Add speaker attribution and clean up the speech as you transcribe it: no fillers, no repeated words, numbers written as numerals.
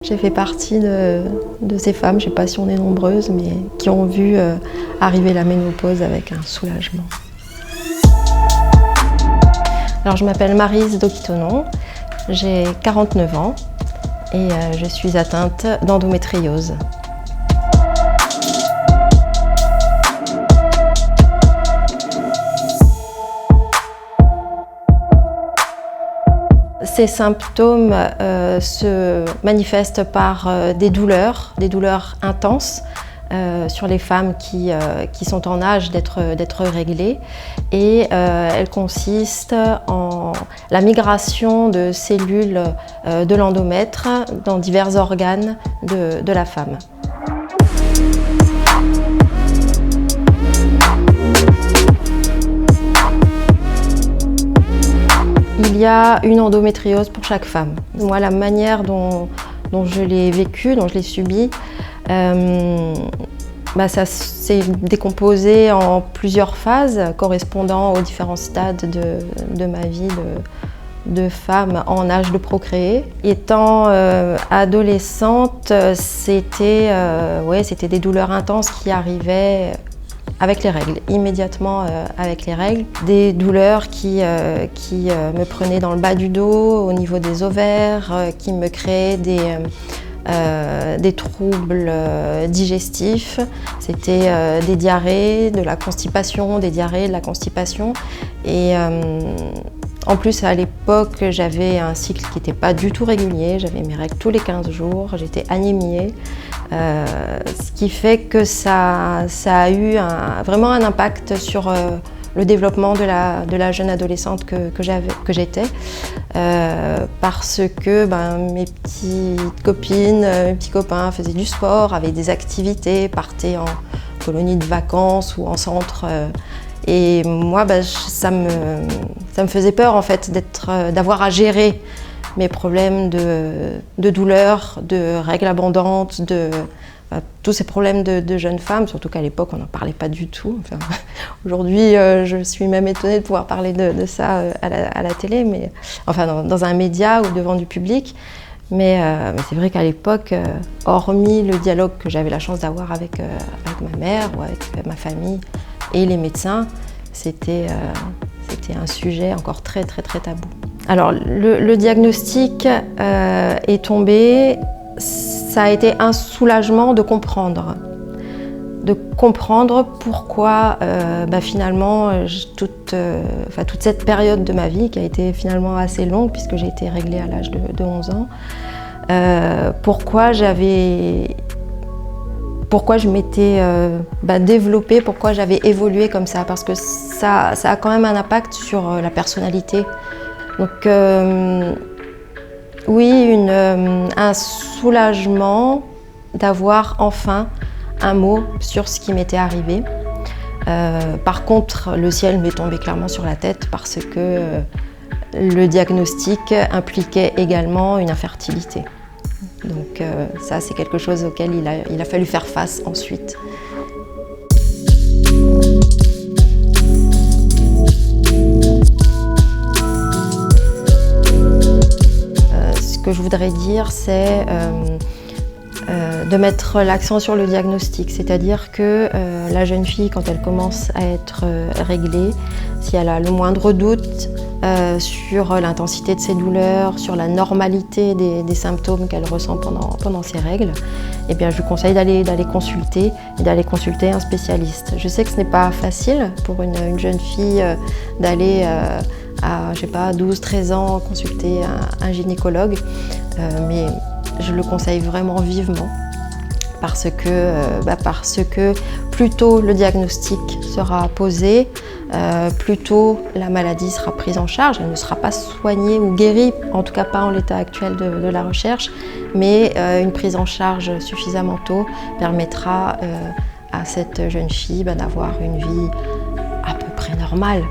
Speaker 1: J'ai fait partie de ces femmes, je ne sais pas si on est nombreuses, mais qui ont vu arriver la ménopause avec un soulagement. Alors je m'appelle Maryse Dokitonon, j'ai 49 ans et je suis atteinte d'endométriose. Ces symptômes se manifestent par des douleurs intenses sur les femmes qui sont en âge d'être réglées, et elles consistent en la migration de cellules de l'endomètre dans divers organes de la femme. Il y a une endométriose pour chaque femme. Moi, la manière dont je l'ai vécue, dont je l'ai subie, ça s'est décomposé en plusieurs phases correspondant aux différents stades de ma vie de femme en âge de procréer. Étant adolescente, c'était des douleurs intenses qui arrivaient avec les règles, immédiatement avec les règles. Des douleurs qui me prenaient dans le bas du dos, au niveau des ovaires, qui me créaient des troubles digestifs. C'était des diarrhées, de la constipation, des diarrhées, de la constipation. Et en plus, à l'époque, j'avais un cycle qui n'était pas du tout régulier. J'avais mes règles tous les 15 jours, j'étais anémiée. Ce qui fait que ça a eu vraiment un impact sur le développement de la jeune adolescente que j'étais, parce que mes petites copines, mes petits copains faisaient du sport, avaient des activités, partaient en colonie de vacances ou en centre. Et moi, ça me faisait peur en fait d'avoir à gérer mes problèmes de douleur, de règles abondantes, tous ces problèmes de jeunes femmes, surtout qu'à l'époque on n'en parlait pas du tout. Enfin, aujourd'hui, je suis même étonnée de pouvoir parler de ça à la télé, mais enfin dans un média ou devant du public. Mais c'est vrai qu'à l'époque, hormis le dialogue que j'avais la chance d'avoir avec ma mère ou avec ma famille et les médecins, c'était un sujet encore très très très tabou. Alors le diagnostic est tombé, ça a été un soulagement de comprendre pourquoi finalement toute cette période de ma vie qui a été finalement assez longue puisque j'ai été réglée à l'âge de 11 ans, pourquoi je m'étais développée, pourquoi j'avais évolué comme ça, parce que ça a quand même un impact sur la personnalité. Donc oui, un soulagement d'avoir enfin un mot sur ce qui m'était arrivé. Par contre, le ciel m'est tombé clairement sur la tête parce que le diagnostic impliquait également une infertilité. Donc ça, c'est quelque chose auquel il a fallu faire face ensuite. Ce que je voudrais dire, c'est de mettre l'accent sur le diagnostic, c'est-à-dire que la jeune fille, quand elle commence à être réglée, si elle a le moindre doute sur l'intensité de ses douleurs, sur la normalité des symptômes qu'elle ressent pendant ses règles, eh bien, je vous conseille d'aller consulter un spécialiste. Je sais que ce n'est pas facile pour une jeune fille d'aller à 12-13 ans consulter un gynécologue, mais je le conseille vraiment vivement parce que plus tôt le diagnostic sera posé, plus tôt la maladie sera prise en charge. Elle ne sera pas soignée ou guérie, en tout cas pas en l'état actuel de la recherche, mais une prise en charge suffisamment tôt permettra à cette jeune fille d'avoir une vie à peu près normale.